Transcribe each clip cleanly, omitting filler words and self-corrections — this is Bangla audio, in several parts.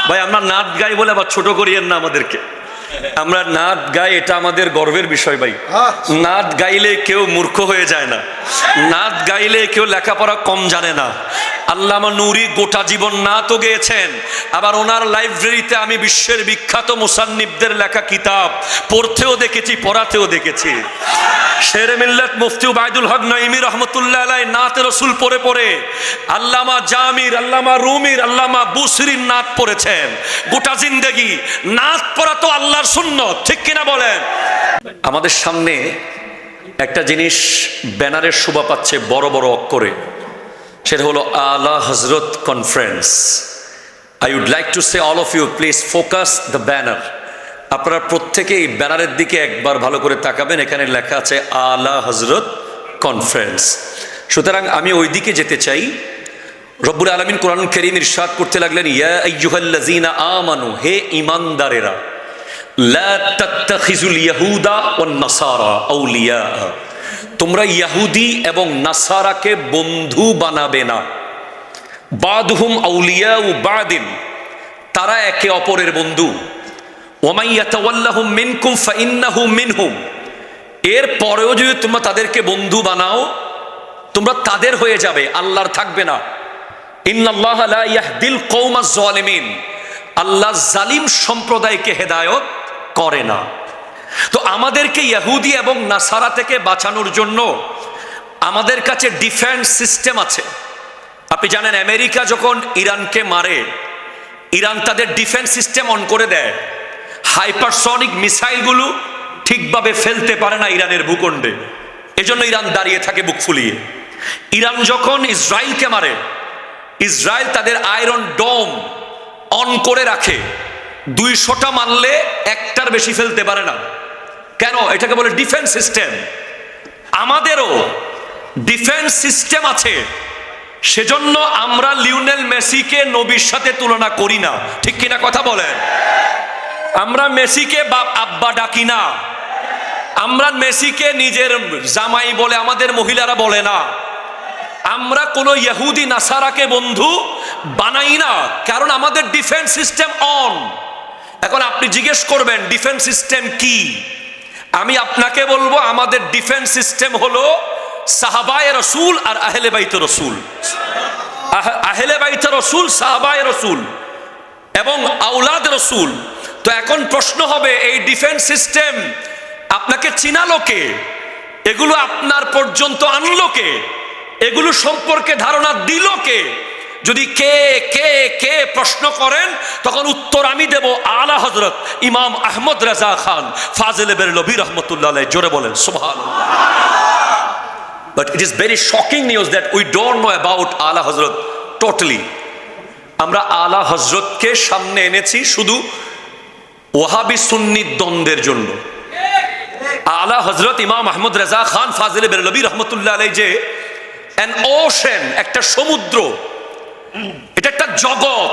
ভাই আমরা নাচ গাই বলে আবার ছোট করিয়েন না আমাদেরকে। আমরা নাচ গাই, এটা আমাদের গর্বের বিষয় ভাই। নাচ গাইলে কেউ মূর্খ হয়ে যায় না, নাচ গাইলে কেউ লেখাপড়া কম জানে না। আল্লামা নূরি গোটা জীবন নাচও গেয়েছেন, আবার ওনার লাইব্রেরিতে আমি বিশ্বের বিখ্যাত মুসান্নিফদের লেখা কিতাব পড়তেও দেখেছি, পড়াতেও দেখেছি। শেরে মিল্লাত মুফতি উবাইদুল হক নাইমি রহমতুল্লাহ আলাইহি নাতে রসুল পড়ে পড়ে আল্লামা জামির, আল্লামা রুমির, আল্লামা বুসরির নাত পড়েছেন। গোটা জিন্দেগি নাত পড়া তো আল্লাহর সুন্নত, ঠিক কিনা বলেন? আমাদের সামনে একটা জিনিস ব্যানারের শোভা পাচ্ছে বড় বড় অক্ষরে, সেটা হলো Ala Hazrat conference. I would like to say all of you please focus the banner. আপনারা প্রত্যেকেই ব্যানারের দিকে একবার ভালো করে তাকাবেন, এখানে লেখা আছে আলা হজরত কনফারেন্স। সুতরাং আমি ওই দিকে যেতে চাই। রব্বুল আলামিন কোরআন কারীম ইরশাদ করতে লাগলেন, ইয়া আইয়ুহাল্লাযীনা আমানু, হে ঈমানদারেরা, লা তাত্তাখিজুল ইয়াহুদা ওয়ান নাসারা আউলিয়া, তোমরা ইহুদি এবং নাসারাকে বন্ধু বানাবে না। বাদহুম আউলিয়াউ বাদিন, তারা একে অপরের বন্ধু। ওয়ামান ইয়াতাওয়াল্লাহুম মিনকুম ফাইন্নাহু মিনহুম, এর পরেও যদি তোমরা তাদেরকে বন্ধু বানাও তোমরা তাদের হয়ে যাবে, আল্লাহর থাকবে না। ইন্নাল্লাহা লা ইয়াহদিল কওমাজ জালিমিন, আল্লাহ জালিম সম্প্রদায়কে হেদায়েত করে না। তো আমাদেরকে ইহুদি এবং নাসারা থেকে বাঁচানোর জন্য আমাদের কাছে ডিফেন্স সিস্টেম আছে। আপনি জানেন আমেরিকা যখন ইরানকে মারে, ইরান তাদের ডিফেন্স সিস্টেম অন করে দেয়। হাইপারসনিক মিসাইলগুলো ঠিকভাবে ফেলতে পারে না ইরানের ভূখণ্ডে, এজন্য ইরান দাঁড়িয়ে থাকে বুক ফুলিয়ে। ইরান যখন ইসরায়েলকে মারে, ইসরায়েল তাদের আয়রন ডোম অন করে রাখে, 200টা মারলে একটার বেশি ফেলতে পারে না। কেন? এটাকে বলে ডিফেন্স সিস্টেম। আমাদেরও ডিফেন্স সিস্টেম আছে, সেজন্য আমরা লিওনেল মেসিকে নবীর সাথে তুলনা করি না, ঠিক কিনা কথা বলেন? আমরা মেসিকে বাপ আব্বা ডাকি না, আমরা মেসিকে নিজের জামাই বলে আমাদের মহিলারা বলে না, আমরা কোনো ইহুদি নাসারাকে বন্ধু বানাই না, কারণ আমাদের ডিফেন্স সিস্টেম অন। এখন আপনি জিজ্ঞেস করবেন ডিফেন্স সিস্টেম কি? আমি আপনাকে বলবো আমাদের ডিফেন্স সিস্টেম হলো সাহাবায়ে রসুল আর আহলে বাইতে রসুল। আহলে বাইতে রসুল, সাহাবায়ে রসুল এবং আওলাদ রসুল। তো এখন প্রশ্ন হবে, এই ডিফেন্স সিস্টেম আপনাকে চিনালো কে? এগুলো আপনার পর্যন্ত আনলো কে? এগুলো সম্পর্কে ধারণা দিল কে? যদি কে কে কে প্রশ্ন করেন তখন উত্তর আমি দেব আলা হযরত ইমাম আহমদ রাজা খান ফাজিলে বেরলভী রহমতুল্লাহ আলাইহি। জোরে বলেন সুবহানাল্লাহ। But it is very shocking news that we don't know about আলা হযরত totally. আমরা আলা হযরতকে সামনে এনেছি শুধু ওয়াহাবি সুন্নি দ্বন্দ্বের জন্য। আলা হযরত ইমাম আহমদ রাজা খান ফাজিলে বেরলভী রহমতুল্লাহ আলাইহি যে an ocean, একটা সমুদ্র, এটা একটা জগৎ,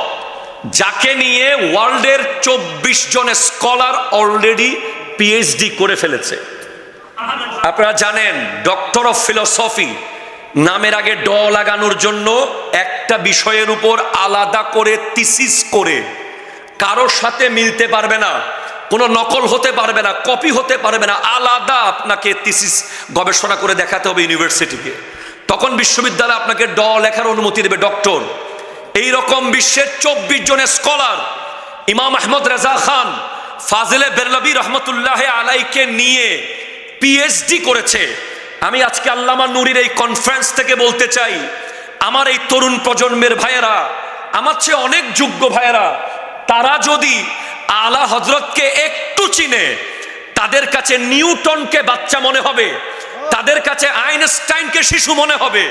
যাকে নিয়ে ওয়ার্ল্ডের 24 জন স্কলার অলরেডি পিএইচডি করে ফেলেছে। আপনারা জানেন ডক্টর অফ ফিলোসফি নামের আগে ড লাগানোর জন্য একটা বিষয়ের উপর আলাদা করে থিসিস করে কারোর সাথে মিলতে পারবে না, কোনো নকল হতে পারবে না, কপি হতে পারবে না, আলাদা আপনাকে থিসিস গবেষণা করে দেখাতে হবে ইউনিভার্সিটিকে। তখন বিশ্ববিদ্যালয় আপনাকে ড লেখার অনুমতি দেবে ডক্টর। এই রকম বিশ্বের 24 জন স্কলার ইমাম আহমদ রাজা খান ফাজিলে বেরলভী রহমতুল্লাহ আলাইকে নিয়ে পিএইচডি করেছে। আমি আজকে আল্লামা নূরির এই কনফারেন্স থেকে বলতে চাই, আমার এই তরুণ প্রজন্মের ভাইয়েরা, আমার চেয়ে অনেক যোগ্য ভাইয়েরা, তারা যদি আলা হযরতকে একটু চিনে, তাদের কাছে নিউটনকে বাচ্চা মনে হবে, তাদের কাছে আইনস্টাইনকে শিশু মনে হবে,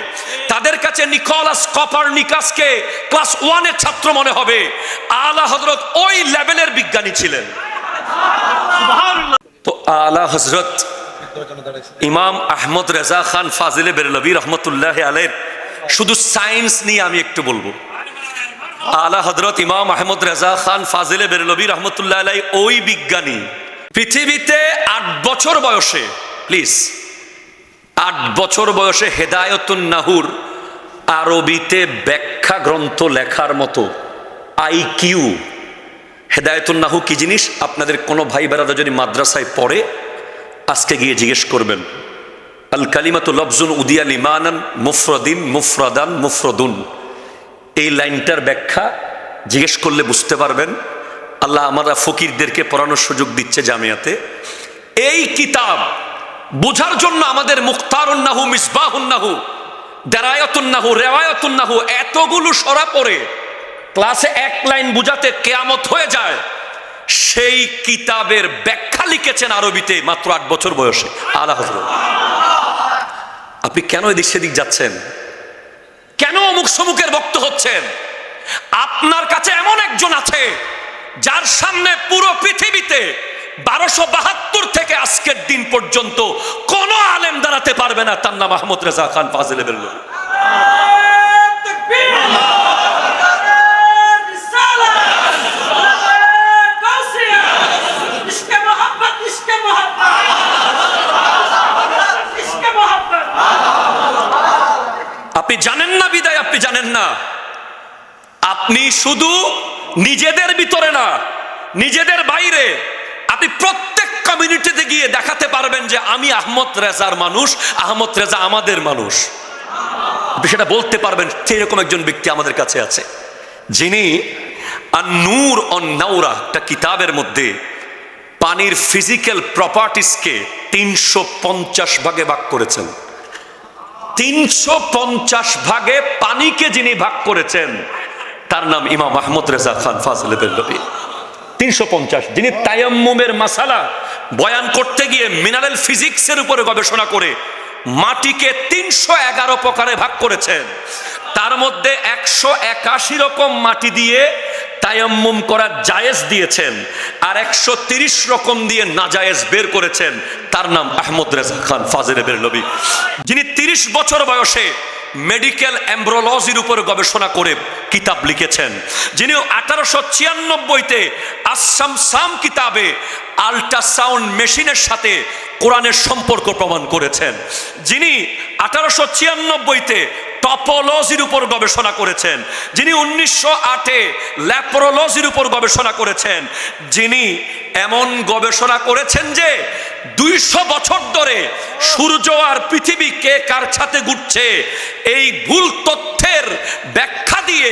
তাদের কাছে নিকোলাস কপারনিকাসকে ক্লাস 1 এর ছাত্র মনে হবে। আলা হযরত ওই লেভেলের বিজ্ঞানী ছিলেন। তো আলা হযরত ইমাম আহমদ রেজা খান ফাজিলে বেরলভী রহমতুল্লাহ আলাইহির শুধু সায়েন্স নিয়ে আমি একটু বলবো। আলা হযরত ইমাম আহমদ রেজা খান ফাজিলে বেরলভী রহমতুল্লাহ আলাইহি ওই বিজ্ঞানী, পৃথিবীতে 8 বছর বয়সে, প্লিজ 8 বছর বয়সে হেদায়েতুন নাহুর আরবিতে ব্যাখ্যা গ্রন্থ লেখার মতো আইকিউ হেদায়েতুন নাহু কি জিনিস আপনাদের কোনো ভাই বেড়াদা যদি মাদ্রাসায় পড়ে আজকে গিয়ে জিজ্ঞেস করবেন। আল কালিমাতু লফজুন উদিয়া লিমানান মুফরাদিন মুফরাদান মুফরদুন, এই লাইনটার ব্যাখ্যা জিজ্ঞেস করলে বুঝতে পারবেন আল্লাহ আমরা ফকিরদেরকে পড়ানোর সুযোগ দিচ্ছে জামিয়াতে। এই কিতাব বোঝার জন্য আমাদের মুখতারুন নাহু, মিসবাহুন নাহু, দারায়াতুন নাহু, রেওয়ায়াতুন নাহু এতগুলো সরা পড়ে ক্লাসে এক লাইন বুঝাতে কিয়ামত হয়ে যায়। সেই কিতাবের ব্যাখ্যা লিখেছেন আরবিতে মাত্র 8 বছর বয়সে আলা হযরত। আপনি কেন এদিক সেদিক যাচ্ছেন? কেন অমুক সমুকের ভক্ত হচ্ছেন? আপনার কাছে এমন একজন আছে যার সামনে পুরো পৃথিবীতে 1272 থেকে আজকের দিন পর্যন্ত কোন আলেম দাঁড়াতে পারবে না, তার নাম আহমদ রেজা খান ফাজিলে বেরলভী। আপনি জানেন না বিদায় আপনি জানেন না। আপনি শুধু নিজেদের ভিতরে না, নিজেদের বাইরে আপনি প্রত্যেক কমিউনিটিতে গিয়ে দেখাতে পারবেন যে আমি আহমদ রেজার মানুষ, আহমদ রেজা আমাদের মানুষ। আপনি সেটা বলতে পারবেন। সেরকম একজন ব্যক্তি আমাদের কাছে আছে যিনি আন-নূর অন-নাওরা একটা কিতাবের মধ্যে পানির ফিজিক্যাল প্রপার্টিসকে 350 ভাগে ভাগ করেছেন। 350 ভাগে পানিকে যিনি ভাগ করেছেন তার নাম ইমাম আহমদ রেজা খান ফাজিলে বেরলভী। 350, যিনি তায়াম্মুমের মাসালা বয়ান করতে গিয়ে মিনারেল ফিজিক্সের উপরে গবেষণা করে মাটিকে 311 প্রকারে ভাগ করেছেন। তার মধ্যে 181 রকম মাটি দিয়ে তায়াম্মুম করা জায়েজ দিয়েছেন, আর 130 রকম দিয়ে নাজায়েজ বের করেছেন। তার নাম আহমদ রেজা খান ফাজিলে বেরলভী, যিনি 30 বছর বয়সে মেডিকেল এমব্রোলজির উপর গবেষণা করে কিতাব লিখেছেন, যিনি 1896-তে আস-শামসাম কিতাবে আল্ট্রাসাউন্ড মেশিনের সাথে কোরআনের সম্পর্ক প্রমাণ করেছেন, যিনি 1896-তে টপোলজির উপর গবেষণা করেছেন, যিনি 1908-এ ল্যাপ্রোলজির উপর গবেষণা করেছেন, যিনি এমন গবেষণা করেছেন যে 200 বছর ধরে সূর্য আর পৃথিবী কে কার সাথে ঘুরছে এই ভুল তথ্যের ব্যাখ্যা দিয়ে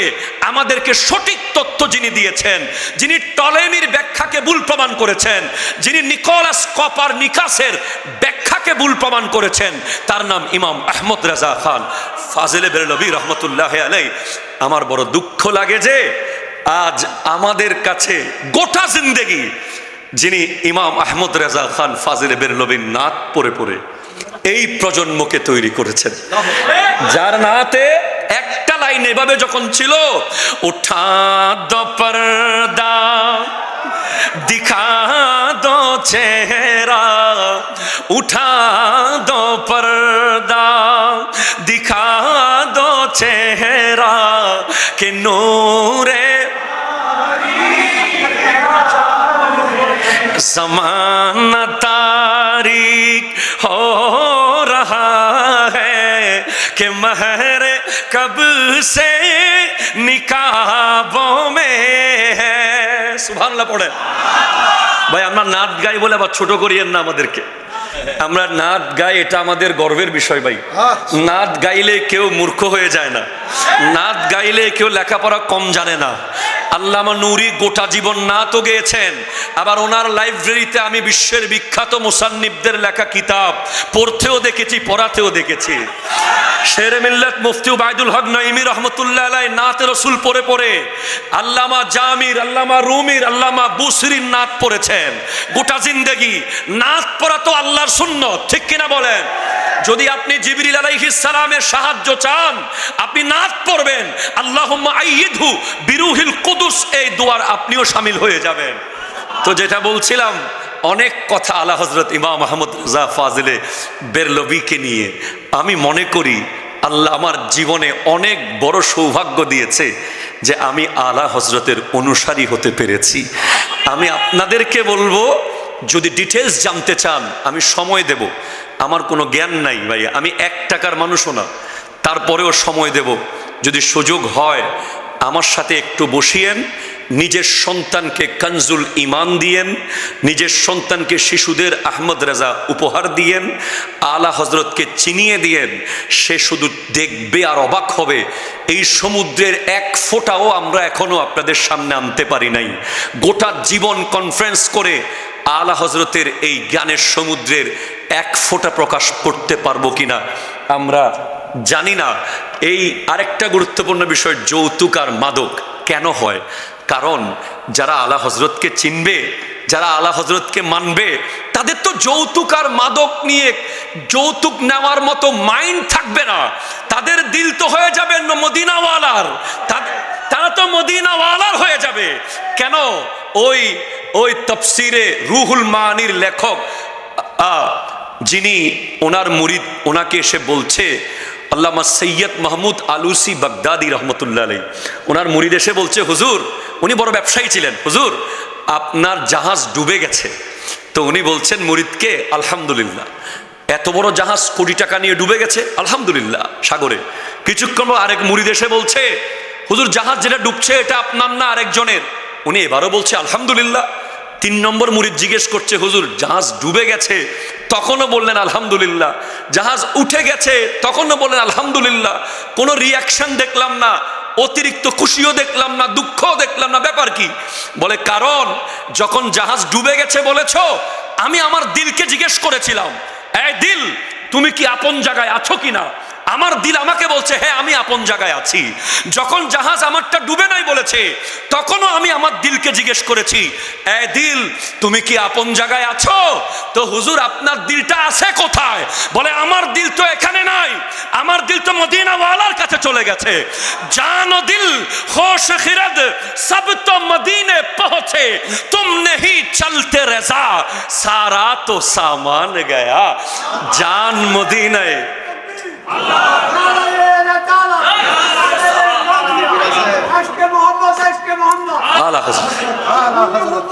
আমাদেরকে সঠিক তথ্য যিনি দিয়েছেন, যিনি টলেমির ব্যাখ্যাকে ভুল প্রমাণ করেছেন, যিনি নিকোলাস কোপারনিকাসের ব্যাখ্যাকে ভুল প্রমাণ করেছেন, তার নাম ইমাম আহমদ রেজা খান ফাজিলে বেরলভী রহমতুল্লাহ আলাইহি। আমার বড় দুঃখ লাগে যে আজ আমাদের কাছে গোটা জিন্দেগি যিনি ইমাম আহমদ রেজা খান ফাজিলে বেরলভীর নাত পড়ে পড়ে এই প্রজন্মকে তৈরি করেছেন, যার নাতে একটা লাইন এভাবে যখন ছিল, উঠা দো পর্দা দিখা দো চেহারা, উঠা দো পর্দা দিখা দো চেহারা কে নূরে ज़माना तारीक हो रहा है कि महर कब से निकाबों में है। सुभानअल्लाह पढ़े ভাই। আমরা নাচ গাই বলে আবার ছোট করিয়েন না আমাদেরকে। আমরা নাচ গাই, এটা আমাদের গর্বের বিষয় ভাই। নাচ গাইলে কেউ মূর্খ হয়ে যায় না, নাচ গাইলে কেউ লেখাপড়া কম জানে না। আল্লামা নূরি গোটা জীবন নাতও গেয়েছেন, আবার ওনার লাইব্রেরিতে আমি বিশ্বের বিখ্যাত মুসান্নিফদের লেখা কিতাব পড়তেও দেখেছি, পড়াতেও দেখেছি। শেরে মিল্লাত মুফতি উবাইদুল হক নাইমি রহমতুল্লাহ আলাইহি নাতে রসুল পড়ে পড়ে আল্লামা জামির, আল্লামা রুমির, আল্লামা বুসরির নাত পড়েছেন। গোটা জিন্দেগি নাত পড়া তো আল্লাহর সুন্নত, ঠিক কিনা বলেন? যদি আপনি জিবরিল আলাইহিস সালামের সাহায্য চান আপনি নাত পড়বেন, আল্লাহুম্মা আইয়িদহু বিরুহিল কুদুস, এই দোয়ার আপনিও শামিল হয়ে যাবেন। তো যেটা বলছিলাম, অনেক কথা আলা হযরত ইমাম আহমদ রেজা ফাজিলে বেরলভীকে নিয়ে। আমি মনে করি আল্লাহ আমার জীবনে অনেক বড় সৌভাগ্য দিয়েছে যে আমি আলা হযরতের অনুসারী হতে পেরেছি। আমি আপনাদেরকে বলবো, যদি ডিটেলস জানতে চান আমি সময় দেব। আমার কোনো জ্ঞান নাই ভাই, আমি 1 টাকার মানুষও না, তারপরেও সময় দেব। যদি সুযোগ হয় আমার সাথে একটু বসিয়েন, নিজের সন্তানকে কানজুল ইমান দিয়েন, নিজের সন্তানকে শিশুদের আহমদ রেজা উপহার দিয়েন, আলা হজরতকে চিনিয়ে দিয়েন। সে শুধু দেখবে আর অবাক হবে, এই সমুদ্রের এক ফোঁটাও আমরা এখনো আপনাদের সামনে আনতে পারি নাই। গোটা জীবন কনফারেন্স করে আলা হজরতের এই জ্ঞানের সমুদ্রের এক ফোঁটা প্রকাশ করতে পারবো কিনা আমরা জানি না। এই আরেকটা গুরুত্বপূর্ণ বিষয়, যৌতুক আর মাদক কেন হয়? কারণ যারা আলা হজরতকে চিনবে, যারা আলা হজরতকে মানবে, তাদের তো যৌতুক আর মাদক নিয়ে যৌতুক নেওয়ার মতো মাইন্ড থাকবে না। তাদের দিল তো হয়ে যাবে মদিনাওয়ালার, তারা তো মদিনাওয়ালার হয়ে যাবে। কেন? ওই তাফসিরে রুহুল মানির লেখক যিনি ওনার মুরিদ, ওনাকে এসে বলছে, আল্লামা সৈয়দ মাহমুদ আলুসি বাগদাদি রহমতুল্লাহ আলাইহি, ওনার মুরিদ এসে বলছে, হুজুর, উনি বড় ব্যবসায়ী ছিলেন, হুজুর আপনার জাহাজ ডুবে গেছে। তো উনি বলছেন মুরিদকে, আলহামদুলিল্লাহ, এত বড় জাহাজ কোটি টাকা নিয়ে ডুবে গেছে, আলহামদুলিল্লাহ, সাগরে। কিছুক্ষণ আরেক মুরিদ এসে বলছে, হুজুর জাহাজ যেটা ডুবছে এটা আপনার না আরেকজনের। উনি এবারও বলছে আলহামদুলিল্লাহ। 3 নম্বর মুরিদ জিজ্ঞেস করছে, হুজুর জাহাজ ডুবে গেছে, তখনও বললেন আলহামদুলিল্লাহ। জাহাজ উঠে গেছে, তখনও বললেন আলহামদুলিল্লাহ। কোনো রিয়াকশন দেখলাম না, অতিরিক্ত খুশিও দেখলাম না, দুঃখও দেখলাম না। ব্যাপার কি? বলে কারণ যখন জাহাজ ডুবে গেছে বলেছ, আমি আমার দিলকে জিজ্ঞেস করেছিলাম, এই দিল তুমি কি আপন জায়গায় আছো কিনা? আমার দিল আমাকে বলছে হ্যাঁ আমি আপন জায়গায় আছি। যখন জাহাজ আমারটা ডুবে নাই বলেছে, তখনও আমি আমার দিলকে জিজ্ঞেস করেছি, এই দিল তুমি কি আপন জায়গায় আছো? তো হুজুর আপনার দিলটা আছে কোথায়? বলে আমার দিল তো এখানে নাই, আমার দিল তো মদিনা ওয়ালার কাছে চলে গেছে। জান ও দিল হোশ খিরদ সব তো মদিনে পৌঁছে, তুম নেহি চলতে রেজা সারা তো সামান গয়া। জান মদিনায়।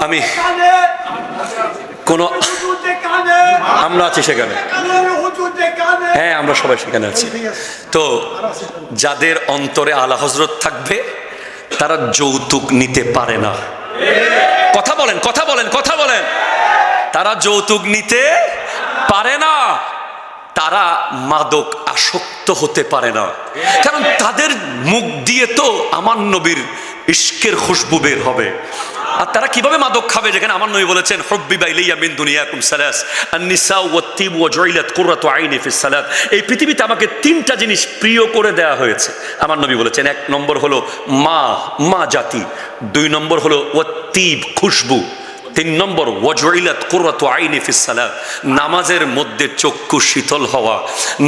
আমি কোন আমরা আছি সেখানে, হ্যাঁ আমরা সবাই সেখানে আছি। তো যাদের অন্তরে আলা হজরত থাকবে তারা যৌতুক নিতে পারে না। কথা বলেন, কথা বলেন, কথা বলেন। তারা যৌতুক নিতে পারে না, তারা মাদক আসক্ত হতে পারে না, কারণ তাদের মুখ দিয়ে তো আমার নবীর ইশকের খুশবু বের হবে। আর তারা কিভাবে মাদক খাবে, যেখানে আমার নবী বলেছেন হুব্বিবা ইলাইয়া মিন দুনিয়াকুম সালাস আন-নিসা ওয়াত-তিব ওয়া জুইলাত কুররাতু আইনি ফিস সালাত। এই পৃথিবীতে আমাকে 3টা জিনিস প্রিয় করে দেয়া হয়েছে। আমার নবী বলেছেন, 1 নম্বর হলো মা জাতি, 2 নম্বর হলো ওয়াত-তিব খুশবু, 3 নম্বর ওয়াজুইলাত কুররাতু আইনি ফিস সালাত, নামাজের মধ্যে চক্ষু শীতল হওয়া।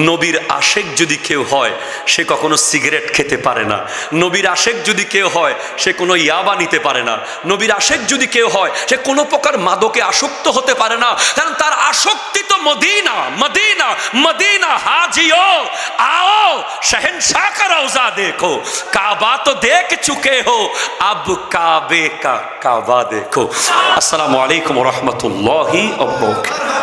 নবীর আশেক যদি কেউ হয় সে কখনো সিগারেট খেতে পারে না। নবীর আশেক যদি কেউ হয় সে কোনো ইয়াবা নিতে পারে না। নবীর আশেক যদি কেউ হয় সে কোনো প্রকার মাদকে আসক্ত হতে পারে না, কারণ তার আসক্তি তো মদিনা। মদিনা মদিনা হাজিও आओ शहंशाह का रौजा देखो, काबा तो देख चुके हो अब काबे का काबा देखो। अस्सलामु अलैकुम व रहमतुल्लाहि व बरकातुहू।